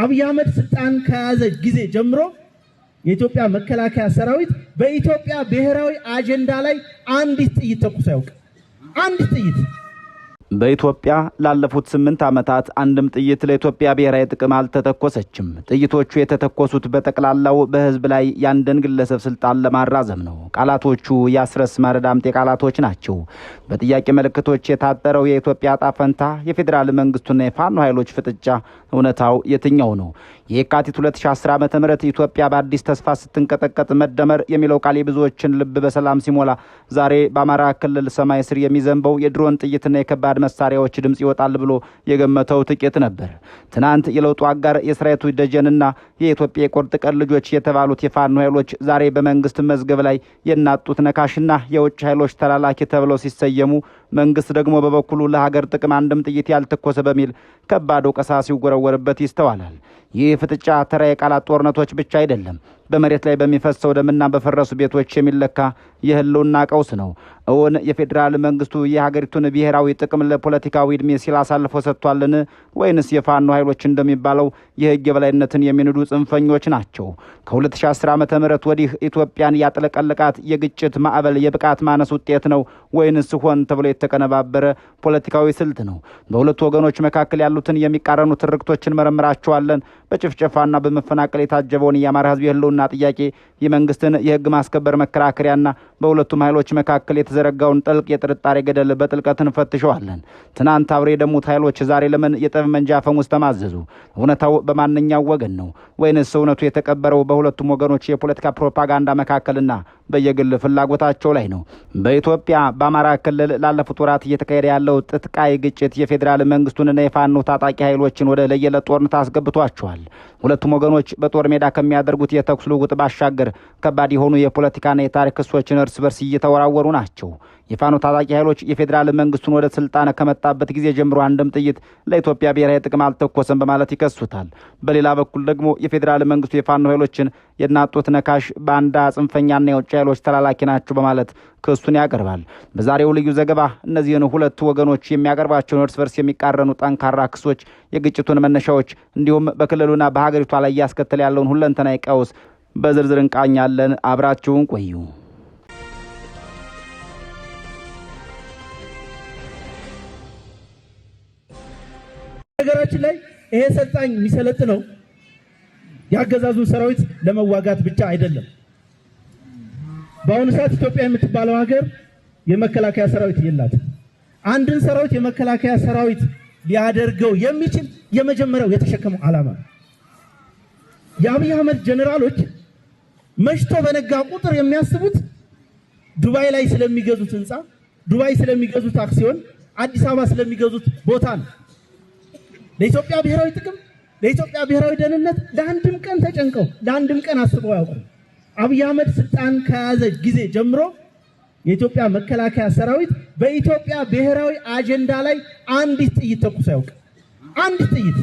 አብይ አህመድ ስልጣን ከያዘ ጊዜ ጀምሮ የኢትዮጵያ መከላከያ ሰራዊት በኢትዮጵያ ብሔራዊ አጀንዳ ላይ አንዲት ጥይት ተኩሶ አያውቅም። አንዲት ጥይት በኢትዮጵያ ላለፉት 8 ዓመታት አንድም ጥይት ለኢትዮጵያ ብሔራዊ ጥቅም አልተተኮሰችም። ጥይቶቹ የተተኮሱት በጠቅላላው በህዝብ ላይ ያንድን ግለሰብ ስልጣን ለማራዘም ነው። ቃላቶቹ ያስረስ ማረዳምጤ ቃላቶች ናቸው። በጥያቄ ምልክቶች የታጠረው የኢትዮጵያ ዕጣ ፈንታ፣ የፌዴራል መንግስቱና የፋኖ ኃይሎች ፍጥጫ እውነታው የትኛው ነው? የካቲት 2010 ዓ.ም ኢትዮጵያ በአዲስ ተስፋ ስትንቀጠቀጥ መደመር የሚለው ቃል የብዙዎችን ልብ በሰላም ሲሞላ ዛሬ በአማራ ክልል ሰማይ ስር የሚዘንበው የድሮን ጥይትና የከባድ መሳሪያዎች ድምጽ ይወጣል ብሎ የገመተው ጥቂት ነበር። ትናንት የለውጡ አጋር የሰራዊቱ ደጀንና የኢትዮጵያ የቁርጥ ቀን ልጆች የተባሉት የፋኖ ኃይሎች ዛሬ በመንግስት መዝገብ ላይ የናጡት ነካሽና የውጭ ኃይሎች ተላላኪ ተብለው ሲሰየሙ፣ መንግስት ደግሞ በበኩሉ ለሀገር ጥቅም አንድም ጥይት ያልተኮሰ በሚል ከባድ ወቀሳ ሲወረወርበት ይስተዋላል። ይህ ፍጥጫ ተራ የቃላት ጦርነቶች ብቻ አይደለም። በመሬት ላይ በሚፈሰው ደምና በፈረሱ ቤቶች የሚለካ የህልውና ቀውስ ነው። እውን የፌዴራል መንግስቱ የሀገሪቱን ብሔራዊ ጥቅም ለፖለቲካዊ ዕድሜ ሲል አሳልፎ ሰጥቷልን? ወይንስ የፋኖ ኃይሎች እንደሚባለው የህግ የበላይነትን የሚንዱ ጽንፈኞች ናቸው? ከ2010 ዓ.ም ወዲህ ኢትዮጵያን ያጥለቀለቃት የግጭት ማዕበል የብቃት ማነስ ውጤት ነው ወይንስ ሆን ተብሎ የተቀነባበረ ፖለቲካዊ ስልት ነው? በሁለቱ ወገኖች መካከል ያሉትን የሚቃረኑ ትርክቶችን መረምራቸዋለን። በጭፍጨፋና በመፈናቀል የታጀበውን የአማራ ህዝብ የህልውና ጥያቄ፣ የመንግስትን የህግ ማስከበር መከራከሪያና በሁለቱም ኃይሎች መካከል የተዘረጋውን ጥልቅ የጥርጣሬ ገደል በጥልቀት እንፈትሸዋለን። ትናንት አብረው የደሙት ኃይሎች ዛሬ ለምን የጠብ መንጃ አፈሙዝ ተማዘዙ? እውነታው በማንኛው ወገን ነው? ወይንስ እውነቱ የተቀበረው በሁለቱም ወገኖች የፖለቲካ ፕሮፓጋንዳ መካከልና በየግል ፍላጎታቸው ላይ ነው? በኢትዮጵያ በአማራ ክልል ላለፉት ወራት እየተካሄደ ያለው ጥጥቃይ ግጭት የፌዴራል መንግስቱንና የፋኖ ታጣቂ ኃይሎችን ወደ ለየለት ጦርነት አስገብቷቸዋል። ሁለቱም ወገኖች በጦር ሜዳ ከሚያደርጉት የተኩስ ልውውጥ ባሻገር ከባድ የሆኑ የፖለቲካና የታሪክ ክሶችን እርስ በርስ እየተወራወሩ ናቸው። የፋኖ ታጣቂ ኃይሎች የፌዴራል መንግስቱን ወደ ስልጣን ከመጣበት ጊዜ ጀምሮ አንድም ጥይት ለኢትዮጵያ ብሔራዊ ጥቅም አልተኮሰም በማለት ይከሱታል። በሌላ በኩል ደግሞ የፌዴራል መንግስቱ የፋኖ ኃይሎችን የናጡት ነካሽ፣ ባንዳ፣ ጽንፈኛና የውጭ ኃይሎች ተላላኪ ናቸው በማለት ክሱን ያቀርባል። በዛሬው ልዩ ዘገባ እነዚህን ሁለቱ ወገኖች የሚያቀርባቸውን እርስ በርስ የሚቃረኑ ጠንካራ ክሶች፣ የግጭቱን መነሻዎች እንዲሁም በክልሉና በሀገሪቷ ላይ እያስከተለ ያለውን ሁለንተናዊ ቀውስ በዝርዝር እንቃኛለን። አብራችሁን ቆዩ። ነገራችን ላይ ይሄ ሰልጣኝ የሚሰለጥነው ያገዛዙን ሰራዊት ለመዋጋት ብቻ አይደለም። በአሁኑ ሰዓት ኢትዮጵያ የምትባለው ሀገር የመከላከያ ሰራዊት የላትም። አንድን ሰራዊት የመከላከያ ሰራዊት ሊያደርገው የሚችል የመጀመሪያው የተሸከመው ዓላማ ነው። የአብይ አህመድ ጀነራሎች መሽቶ በነጋ ቁጥር የሚያስቡት ዱባይ ላይ ስለሚገዙት ህንፃ፣ ዱባይ ስለሚገዙት አክሲዮን፣ አዲስ አበባ ስለሚገዙት ቦታ ነው። ለኢትዮጵያ ብሔራዊ ጥቅም፣ ለኢትዮጵያ ብሔራዊ ደህንነት ለአንድም ቀን ተጨንቀው ለአንድም ቀን አስበው አያውቁም። አብይ አህመድ ስልጣን ከያዘ ጊዜ ጀምሮ የኢትዮጵያ መከላከያ ሰራዊት በኢትዮጵያ ብሔራዊ አጀንዳ ላይ አንዲት ጥይት ተኩሶ አያውቅም። አንዲት ጥይት።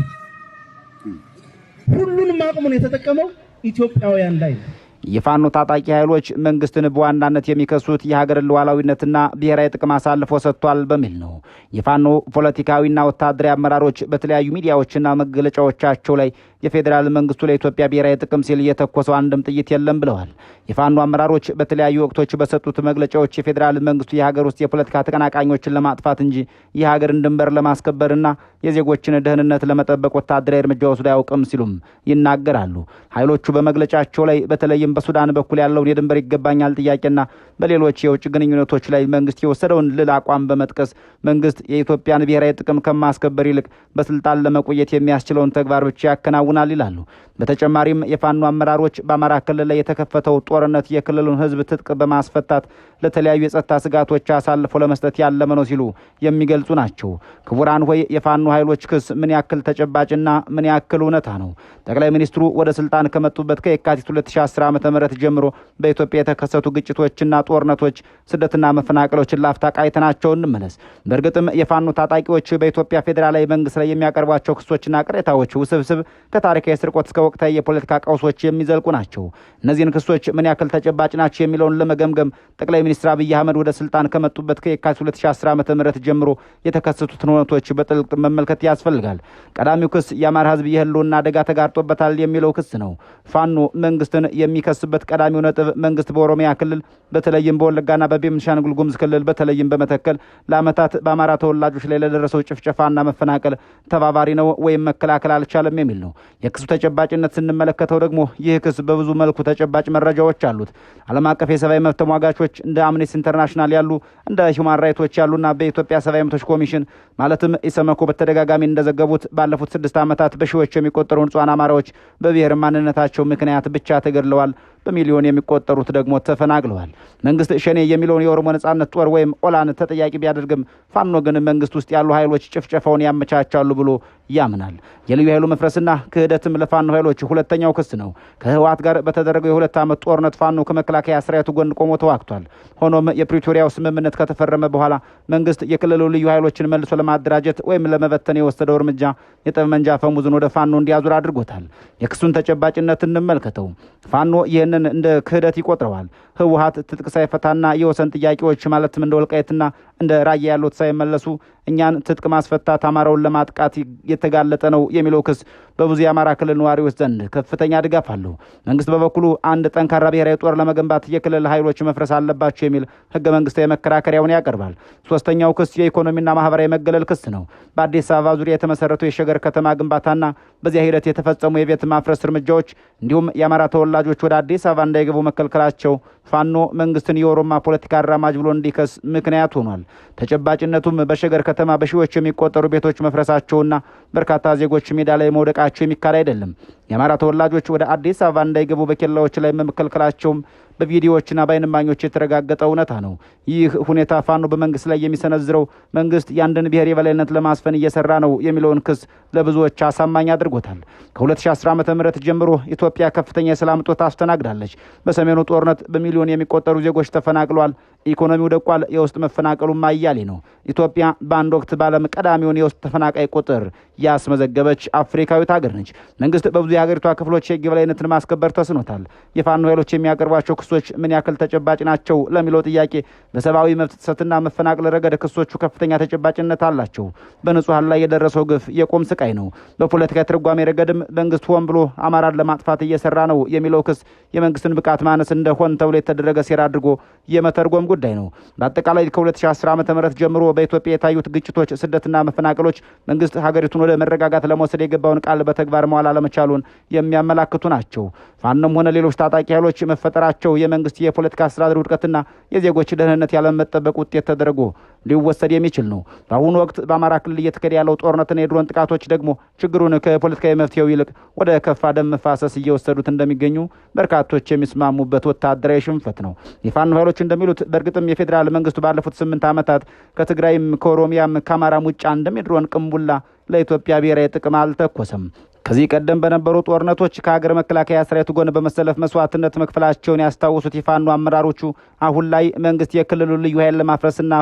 ሁሉንም አቅሙን የተጠቀመው ኢትዮጵያውያን ላይ ነው። የፋኖ ታጣቂ ኃይሎች መንግስትን በዋናነት የሚከሱት የሀገርን ሉዓላዊነትና ብሔራዊ ጥቅም አሳልፎ ሰጥቷል በሚል ነው። የፋኖ ፖለቲካዊና ወታደራዊ አመራሮች በተለያዩ ሚዲያዎችና መግለጫዎቻቸው ላይ የፌዴራል መንግስቱ ለኢትዮጵያ ብሔራዊ ጥቅም ሲል የተኮሰው አንድም ጥይት የለም ብለዋል። የፋኖ አመራሮች በተለያዩ ወቅቶች በሰጡት መግለጫዎች የፌዴራል መንግስቱ የሀገር ውስጥ የፖለቲካ ተቀናቃኞችን ለማጥፋት እንጂ የሀገርን ድንበር ለማስከበርና የዜጎችን ደህንነት ለመጠበቅ ወታደራዊ እርምጃ ወስዶ አያውቅም ሲሉም ይናገራሉ። ኃይሎቹ በመግለጫቸው ላይ በተለይም በሱዳን በኩል ያለውን የድንበር ይገባኛል ጥያቄና በሌሎች የውጭ ግንኙነቶች ላይ መንግስት የወሰደውን ልል አቋም በመጥቀስ መንግስት የኢትዮጵያን ብሔራዊ ጥቅም ከማስከበር ይልቅ በስልጣን ለመቆየት የሚያስችለውን ተግባር ብቻ ያከናውናል ይላሉ። በተጨማሪም የፋኖ አመራሮች በአማራ ክልል ላይ የተከፈተው ጦርነት የክልሉን ህዝብ ትጥቅ በማስፈታት ለተለያዩ የጸጥታ ስጋቶች አሳልፎ ለመስጠት ያለመ ነው ሲሉ የሚገልጹ ናቸው። ክቡራን ሆይ የፋኖ ኃይሎች ክስ ምን ያክል ተጨባጭና ምን ያክል እውነታ ነው? ጠቅላይ ሚኒስትሩ ወደ ስልጣን ከመጡበት ከየካቲት 2010 ዓ.ም ዓ.ም ጀምሮ በኢትዮጵያ የተከሰቱ ግጭቶችና ጦርነቶች፣ ስደትና መፈናቀሎችን ላፍታ ቃኝተናቸው እንመለስ። በእርግጥም የፋኖ ታጣቂዎች በኢትዮጵያ ፌዴራላዊ መንግስት ላይ የሚያቀርቧቸው ክሶችና ቅሬታዎች ውስብስብ፣ ከታሪካዊ ስርቆት እስከ ወቅታዊ የፖለቲካ ቀውሶች የሚዘልቁ ናቸው። እነዚህን ክሶች ምን ያክል ተጨባጭ ናቸው የሚለውን ለመገምገም ጠቅላይ ሚኒስትር አብይ አህመድ ወደ ስልጣን ከመጡበት ከየካቲት 2010 ዓ.ም ጀምሮ የተከሰቱትን ሁነቶች በጥልቅ መመልከት ያስፈልጋል። ቀዳሚው ክስ የአማራ ህዝብ የህልውና አደጋ ተጋርጦበታል የሚለው ክስ ነው። ፋኖ መንግስትን የሚከስበት ቀዳሚው ነጥብ መንግስት በኦሮሚያ ክልል በተለይም በወለጋና በቤኒሻንጉል ጉሙዝ ክልል በተለይም በመተከል ለዓመታት በአማራ ተወላጆች ላይ ለደረሰው ጭፍጨፋና መፈናቀል ተባባሪ ነው ወይም መከላከል አልቻለም የሚል ነው። የክሱ ተጨባጭነት ስንመለከተው ደግሞ ይህ ክስ በብዙ መልኩ ተጨባጭ መረጃዎች አሉት። ዓለም አቀፍ የሰብአዊ መብት ተሟጋቾች እንደ አምነስቲ ኢንተርናሽናል ያሉ እንደ ሂውማን ራይቶች ያሉና በኢትዮጵያ ሰብአዊ መብቶች ኮሚሽን ማለትም ኢሰመኮ በተደጋጋሚ እንደዘገቡት ባለፉት 6 ዓመታት በሺዎች የሚቆጠሩ ንጹሃን አማራዎች በብሔር ማንነታቸው ምክንያት ብቻ ተገድለዋል። በሚሊዮን የሚቆጠሩት ደግሞ ተፈናቅለዋል። መንግስት ሸኔ የሚለውን የኦሮሞ ነጻነት ጦር ወይም ኦላን ተጠያቂ ቢያደርግም ፋኖ ግን መንግስት ውስጥ ያሉ ኃይሎች ጭፍጨፋውን ያመቻቻሉ ብሎ ያምናል። የልዩ ኃይሉ መፍረስና ክህደትም ለፋኖ ኃይሎች ሁለተኛው ክስ ነው። ከህወሓት ጋር በተደረገው የ2 ዓመት ጦርነት ፋኖ ከመከላከያ ሰራዊቱ ጎን ቆሞ ተዋግቷል። ሆኖም የፕሪቶሪያው ስምምነት ከተፈረመ በኋላ መንግስት የክልሉ ልዩ ኃይሎችን መልሶ ለማደራጀት ወይም ለመበተን የወሰደው እርምጃ የጠመንጃ ፈሙዝን ወደ ፋኖ እንዲያዙር አድርጎታል። የክሱን ተጨባጭነት እንመልከተው። ፋኖ ይህንን እንደ ክህደት ይቆጥረዋል። ህወሓት ትጥቅ ሳይፈታና የወሰን ጥያቄዎች ማለትም እንደ ወልቃይትና እንደ ራያ ያሉት ሳይመለሱ እኛን ትጥቅ ማስፈታት አማራውን ለማጥቃት የተጋለጠ ነው የሚለው ክስ በብዙ የአማራ ክልል ነዋሪዎች ዘንድ ከፍተኛ ድጋፍ አለው። መንግስት በበኩሉ አንድ ጠንካራ ብሔራዊ ጦር ለመገንባት የክልል ኃይሎች መፍረስ አለባቸው የሚል ህገ መንግስታዊ መከራከሪያውን ያቀርባል። ሶስተኛው ክስ የኢኮኖሚና ማህበራዊ መገለል ክስ ነው። በአዲስ አበባ ዙሪያ የተመሰረተው የሸገር ከተማ ግንባታና በዚያ ሂደት የተፈጸሙ የቤት ማፍረስ እርምጃዎች እንዲሁም የአማራ ተወላጆች ወደ አዲስ አበባ እንዳይገቡ መከልከላቸው ፋኖ መንግስትን የኦሮማ ፖለቲካ አራማጅ ብሎ እንዲከስ ምክንያት ሆኗል። ተጨባጭነቱም በሸገር ከተማ በሺዎች የሚቆጠሩ ቤቶች መፍረሳቸውና በርካታ ዜጎች ሜዳ ላይ መውደቃቸው የሚካድ አይደለም። የአማራ ተወላጆች ወደ አዲስ አበባ እንዳይገቡ በኬላዎች ላይ መከልከላቸውም በቪዲዮዎችና በዓይን እማኞች የተረጋገጠ እውነታ ነው። ይህ ሁኔታ ፋኖ በመንግስት ላይ የሚሰነዝረው መንግስት የአንድን ብሔር የበላይነት ለማስፈን እየሰራ ነው የሚለውን ክስ ለብዙዎች አሳማኝ አድርጎታል። ከ2010 ዓ.ም ጀምሮ ኢትዮጵያ ከፍተኛ የሰላም እጦት አስተናግዳለች። በሰሜኑ ጦርነት በሚሊዮን የሚቆጠሩ ዜጎች ተፈናቅለዋል። ኢኮኖሚው ደቋል። የውስጥ መፈናቀሉም አያሌ ነው። ኢትዮጵያ በአንድ ወቅት በዓለም ቀዳሚውን የውስጥ ተፈናቃይ ቁጥር ያስመዘገበች አፍሪካዊት ሀገር ነች። መንግስት በብዙ የሀገሪቷ ክፍሎች የህግ የበላይነትን ማስከበር ተስኖታል። የፋኖ ኃይሎች የሚያቀርቧቸው ክሶች ምን ያክል ተጨባጭ ናቸው ለሚለው ጥያቄ በሰብአዊ መብት ጥሰትና መፈናቀል ረገድ ክሶቹ ከፍተኛ ተጨባጭነት አላቸው። በንጹሃን ላይ የደረሰው ግፍ የቁም ስቃይ ነው። በፖለቲካ ትርጓሜ ረገድም መንግስት ሆን ብሎ አማራን ለማጥፋት እየሰራ ነው የሚለው ክስ የመንግስትን ብቃት ማነስ እንደሆን ተብሎ የተደረገ ሴራ አድርጎ የመተርጎም ጉዳይ ነው። በአጠቃላይ ከ2010 ዓ.ም ጀምሮ በኢትዮጵያ የታዩት ግጭቶች፣ ስደትና መፈናቀሎች መንግስት ሀገሪቱን ወደ መረጋጋት ለመውሰድ የገባውን ቃል በተግባር መዋል አለመቻሉን የሚያመላክቱ ናቸው። ፋኖም ሆነ ሌሎች ታጣቂ ኃይሎች መፈጠራቸው የመንግስት የፖለቲካ አስተዳደር ውድቀትና የዜጎች ደህንነት ያለመጠበቅ ውጤት ተደርጎ ሊወሰድ የሚችል ነው። በአሁኑ ወቅት በአማራ ክልል እየተካሄደ ያለው ጦርነትና የድሮን ጥቃቶች ደግሞ ችግሩን ከፖለቲካዊ መፍትሄው ይልቅ ወደ ከፋ ደም መፋሰስ እየወሰዱት እንደሚገኙ በርካቶች የሚስማሙበት ወታደራዊ ሽንፈት ነው። የፋኖ ኃይሎች እንደሚሉት በእርግጥም የፌዴራል መንግስቱ ባለፉት 8 ዓመታት ከትግራይም ከኦሮሚያም ከአማራም ውጭ አንድም የድሮን ቅንቡላ ለኢትዮጵያ ብሔራዊ ጥቅም አልተኮሰም። ከዚህ ቀደም በነበሩ ጦርነቶች ከሀገር መከላከያ ሰራዊት ጎን በመሰለፍ መስዋዕትነት መክፈላቸውን ያስታወሱት የፋኖ አመራሮቹ አሁን ላይ መንግስት የክልሉ ልዩ ኃይል ለማፍረስና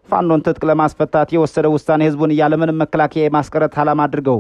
ፋኖን ትጥቅ ለማስፈታት የወሰደው ውሳኔ ህዝቡን ያለምንም መከላከያ የማስቀረት ዓላማ አድርገው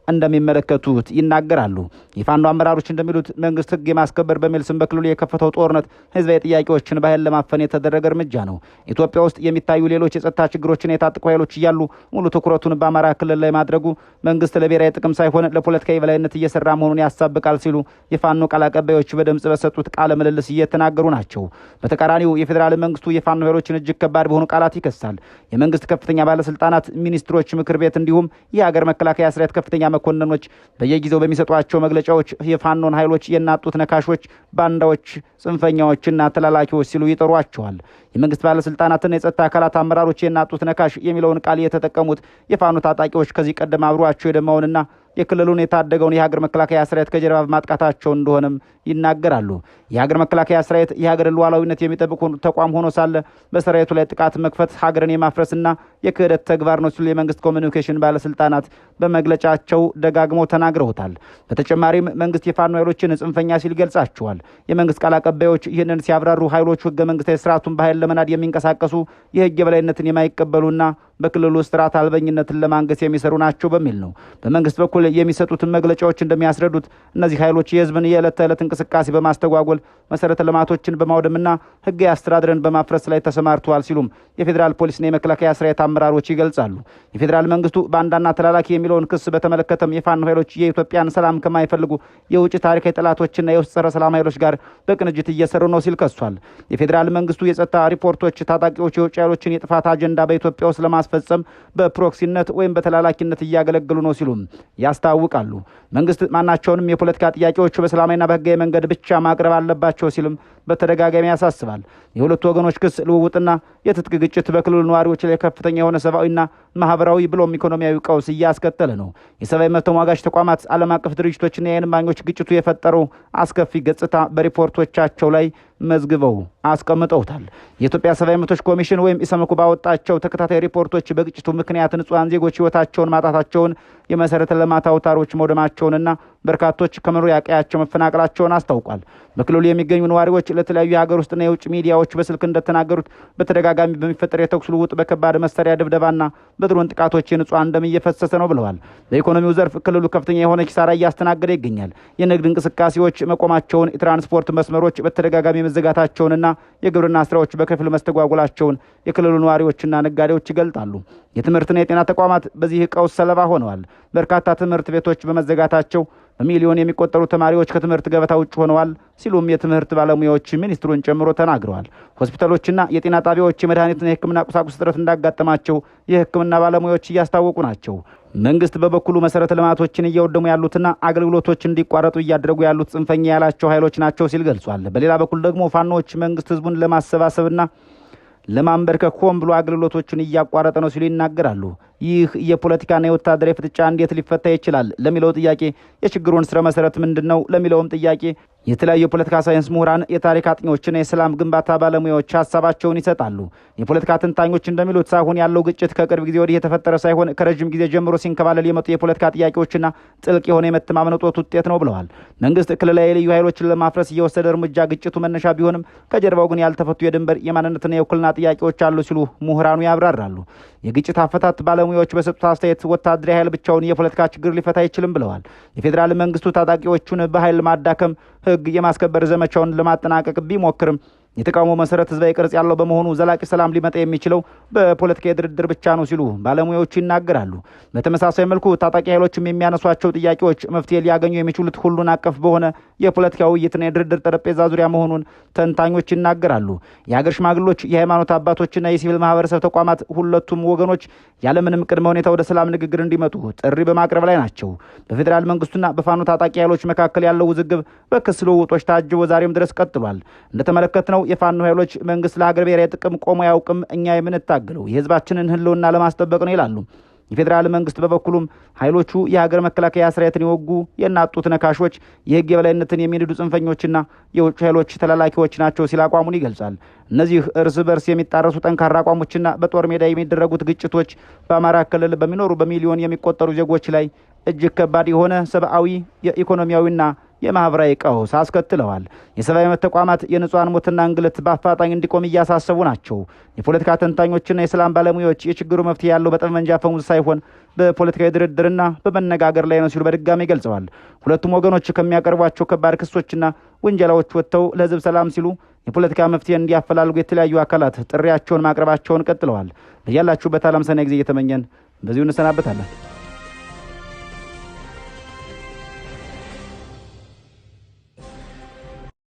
እንደሚመለከቱት ይናገራሉ። የፋኖ አመራሮች እንደሚሉት መንግስት ህግ የማስከበር በሚል ስም በክልሉ የከፈተው ጦርነት ህዝባዊ ጥያቄዎችን በኃይል ለማፈን የተደረገ እርምጃ ነው። ኢትዮጵያ ውስጥ የሚታዩ ሌሎች የጸጥታ ችግሮችን የታጠቁ ኃይሎች እያሉ ሙሉ ትኩረቱን በአማራ ክልል ላይ ማድረጉ መንግስት ለብሔራዊ ጥቅም ሳይሆን ለፖለቲካዊ በላይነት እየሰራ መሆኑን ያሳብቃል ሲሉ የፋኖ ቃል አቀባዮች በድምጽ በሰጡት ቃለ ምልልስ እየተናገሩ ናቸው። በተቃራኒው የፌዴራል መንግስቱ የፋኖ ኃይሎችን እጅግ ከባድ በሆኑ ቃላት ይከሳል። የመንግስት ከፍተኛ ባለስልጣናት፣ ሚኒስትሮች ምክር ቤት እንዲሁም የሀገር መከላከያ ሰራዊት ከፍተኛ መኮንኖች በየጊዜው በሚሰጧቸው መግለጫዎች የፋኖን ኃይሎች የናጡት ነካሾች፣ ባንዳዎች፣ ጽንፈኛዎችና ተላላኪዎች ሲሉ ይጠሯቸዋል። የመንግስት ባለስልጣናትና የጸጥታ አካላት አመራሮች የናጡት ነካሽ የሚለውን ቃል የተጠቀሙት የፋኖ ታጣቂዎች ከዚህ ቀደም አብሯቸው የደማውንና የክልሉን የታደገውን የሀገር መከላከያ ሰራዊት ከጀርባ በማጥቃታቸው እንደሆነም ይናገራሉ። የሀገር መከላከያ ሰራዊት የሀገር ሉዓላዊነት የሚጠብቅ ተቋም ሆኖ ሳለ በሰራዊቱ ላይ ጥቃት መክፈት ሀገርን የማፍረስና የክህደት ተግባር ነው ሲሉ የመንግስት ኮሚኒኬሽን ባለስልጣናት በመግለጫቸው ደጋግመው ተናግረውታል። በተጨማሪም መንግስት የፋኖ ኃይሎችን ጽንፈኛ ሲል ገልጻቸዋል። የመንግስት ቃል አቀባዮች ይህንን ሲያብራሩ ኃይሎቹ ህገ መንግስታዊ ስርዓቱን በኃይል ለመናድ የሚንቀሳቀሱ የህግ የበላይነትን የማይቀበሉና በክልሉ ስርዓት አልበኝነትን ለማንገስ የሚሰሩ ናቸው በሚል ነው። በመንግስት በኩል የሚሰጡትን መግለጫዎች እንደሚያስረዱት እነዚህ ኃይሎች የህዝብን የዕለት ተዕለት እንቅስቃሴ በማስተጓጎል መሰረተ ልማቶችን በማውደምና ህጋዊ አስተዳደርን በማፍረስ ላይ ተሰማርተዋል ሲሉም የፌዴራል ፖሊስና የመከላከያ ሰራዊት አመራሮች ይገልጻሉ። የፌዴራል መንግስቱ ባንዳና ተላላኪ የሚለውን ክስ በተመለከተም የፋኖ ኃይሎች የኢትዮጵያን ሰላም ከማይፈልጉ የውጭ ታሪካዊ ጠላቶችና የውስጥ ጸረ ሰላም ኃይሎች ጋር በቅንጅት እየሰሩ ነው ሲል ከሷል። የፌዴራል መንግስቱ የጸጥታ ሪፖርቶች ታጣቂዎች የውጭ ኃይሎችን የጥፋት አጀንዳ በኢትዮጵያ ውስጥ ለማስፈጸም በፕሮክሲነት ወይም በተላላኪነት እያገለገሉ ነው ሲሉም ያስታውቃሉ። መንግስት ማናቸውንም የፖለቲካ ጥያቄዎች በሰላማዊና በህጋዊ መንገድ ብቻ ማቅረብ አለባቸው ሲልም በተደጋጋሚ ያሳስባል። የሁለቱ ወገኖች ክስ ልውውጥና የትጥቅ ግጭት በክልሉ ነዋሪዎች ላይ ከፍተኛ የሆነ ሰብአዊና ማህበራዊ ብሎም ኢኮኖሚያዊ ቀውስ እያስከተለ ነው። የሰብአዊ መብት ተሟጋች ተቋማት፣ ዓለም አቀፍ ድርጅቶችና የዓይን እማኞች ግጭቱ የፈጠረው አስከፊ ገጽታ በሪፖርቶቻቸው ላይ መዝግበው አስቀምጠውታል። የኢትዮጵያ ሰብአዊ መብቶች ኮሚሽን ወይም ኢሰመኮ ባወጣቸው ተከታታይ ሪፖርቶች በግጭቱ ምክንያት ንጹሃን ዜጎች ህይወታቸውን ማጣታቸውን፣ የመሰረተ ልማት አውታሮች መውደማቸውንና በርካቶች ከመኖሪያ ቀያቸው መፈናቀላቸውን አስታውቋል። በክልሉ የሚገኙ ነዋሪዎች ለተለያዩ የሀገር ውስጥና የውጭ ሚዲያዎች በስልክ እንደተናገሩት በተደጋጋሚ በሚፈጠር የተኩስ ልውውጥ፣ በከባድ መሳሪያ ድብደባና በድሮን ጥቃቶች የንጹሃን ደም እየፈሰሰ ነው ብለዋል። በኢኮኖሚው ዘርፍ ክልሉ ከፍተኛ የሆነ ኪሳራ እያስተናገደ ይገኛል። የንግድ እንቅስቃሴዎች መቆማቸውን፣ የትራንስፖርት መስመሮች በተደጋጋሚ መዘጋታቸውንና የግብርና ስራዎች በከፊል መስተጓጎላቸውን የክልሉ ነዋሪዎችና ነጋዴዎች ይገልጣሉ። የትምህርትና የጤና ተቋማት በዚህ ቀውስ ሰለባ ሆነዋል። በርካታ ትምህርት ቤቶች በመዘጋታቸው በሚሊዮን የሚቆጠሩ ተማሪዎች ከትምህርት ገበታ ውጭ ሆነዋል ሲሉም የትምህርት ባለሙያዎች ሚኒስትሩን ጨምሮ ተናግረዋል። ሆስፒታሎችና የጤና ጣቢያዎች የመድኃኒትና የሕክምና ቁሳቁስ እጥረት እንዳጋጠማቸው የሕክምና ባለሙያዎች እያስታወቁ ናቸው። መንግስት በበኩሉ መሰረተ ልማቶችን እያወደሙ ያሉትና አገልግሎቶች እንዲቋረጡ እያደረጉ ያሉት ጽንፈኛ ያላቸው ኃይሎች ናቸው ሲል ገልጿል። በሌላ በኩል ደግሞ ፋኖዎች መንግስት ህዝቡን ለማሰባሰብና ለማንበርከክ ሆን ብሎ አገልግሎቶችን እያቋረጠ ነው ሲሉ ይናገራሉ። ይህ የፖለቲካና የወታደራዊ ፍጥጫ እንዴት ሊፈታ ይችላል ለሚለው ጥያቄ፣ የችግሩን ስረ መሰረት ምንድነው ለሚለውም ጥያቄ የተለያዩ የፖለቲካ ሳይንስ ምሁራን፣ የታሪክ አጥኚዎችና የሰላም ግንባታ ባለሙያዎች ሀሳባቸውን ይሰጣሉ። የፖለቲካ ተንታኞች እንደሚሉት አሁን ያለው ግጭት ከቅርብ ጊዜ ወዲህ የተፈጠረ ሳይሆን ከረጅም ጊዜ ጀምሮ ሲንከባለል የመጡ የፖለቲካ ጥያቄዎችና ጥልቅ የሆነ የመተማመን እጦት ውጤት ነው ብለዋል። መንግስት ክልላዊ ልዩ ኃይሎችን ለማፍረስ እየወሰደ እርምጃ ግጭቱ መነሻ ቢሆንም ከጀርባው ግን ያልተፈቱ የድንበር የማንነትና የውክልና ጥያቄዎች አሉ ሲሉ ምሁራኑ ያብራራሉ። የግጭት አፈታት ባለሙያዎች በሰጡት አስተያየት ወታደራዊ ኃይል ብቻውን የፖለቲካ ችግር ሊፈታ አይችልም ብለዋል። የፌዴራል መንግስቱ ታጣቂዎቹን በኃይል ማዳከም፣ ህግ የማስከበር ዘመቻውን ለማጠናቀቅ ቢሞክርም የተቃውሞ መሰረት ህዝባዊ ቅርጽ ያለው በመሆኑ ዘላቂ ሰላም ሊመጣ የሚችለው በፖለቲካዊ ድርድር ብቻ ነው ሲሉ ባለሙያዎቹ ይናገራሉ። በተመሳሳይ መልኩ ታጣቂ ኃይሎችም የሚያነሷቸው ጥያቄዎች መፍትሄ ሊያገኙ የሚችሉት ሁሉን አቀፍ በሆነ የፖለቲካ ውይይትና የድርድር ጠረጴዛ ዙሪያ መሆኑን ተንታኞች ይናገራሉ። የሀገር ሽማግሎች፣ የሃይማኖት አባቶችና የሲቪል ማህበረሰብ ተቋማት ሁለቱም ወገኖች ያለምንም ቅድመ ሁኔታ ወደ ሰላም ንግግር እንዲመጡ ጥሪ በማቅረብ ላይ ናቸው። በፌዴራል መንግስቱና በፋኖ ታጣቂ ኃይሎች መካከል ያለው ውዝግብ በክስ ልውውጦች ታጅቦ ዛሬም ድረስ ቀጥሏል። እንደተመለከትነው የፋኖ ኃይሎች መንግስት ለሀገር ብሔራዊ ጥቅም ቆሞ ያውቅም፣ እኛ የምንታገለው የህዝባችንን ህልውና ለማስጠበቅ ነው ይላሉ። የፌዴራል መንግስት በበኩሉም ኃይሎቹ የሀገር መከላከያ ሰራዊትን የወጉ የናጡት ነካሾች፣ የህግ የበላይነትን የሚንዱ ጽንፈኞችና የውጭ ኃይሎች ተላላኪዎች ናቸው ሲል አቋሙን ይገልጻል። እነዚህ እርስ በርስ የሚጣረሱ ጠንካራ አቋሞችና በጦር ሜዳ የሚደረጉት ግጭቶች በአማራ ክልል በሚኖሩ በሚሊዮን የሚቆጠሩ ዜጎች ላይ እጅግ ከባድ የሆነ ሰብአዊ፣ የኢኮኖሚያዊና የማህበራዊ ቀውስ አስከትለዋል። የሰብአዊ መብት ተቋማት የንጹሃን ሞትና እንግልት በአፋጣኝ እንዲቆም እያሳሰቡ ናቸው። የፖለቲካ ተንታኞችና የሰላም ባለሙያዎች የችግሩ መፍትሄ ያለው በጠመንጃ አፈሙዝ ሳይሆን በፖለቲካዊ ድርድርና በመነጋገር ላይ ነው ሲሉ በድጋሚ ገልጸዋል። ሁለቱም ወገኖች ከሚያቀርቧቸው ከባድ ክሶችና ውንጀላዎች ወጥተው ለህዝብ ሰላም ሲሉ የፖለቲካ መፍትሄ እንዲያፈላልጉ የተለያዩ አካላት ጥሪያቸውን ማቅረባቸውን ቀጥለዋል። በያላችሁበት ዓለም ሰናይ ጊዜ እየተመኘን በዚሁ እንሰናበታለን።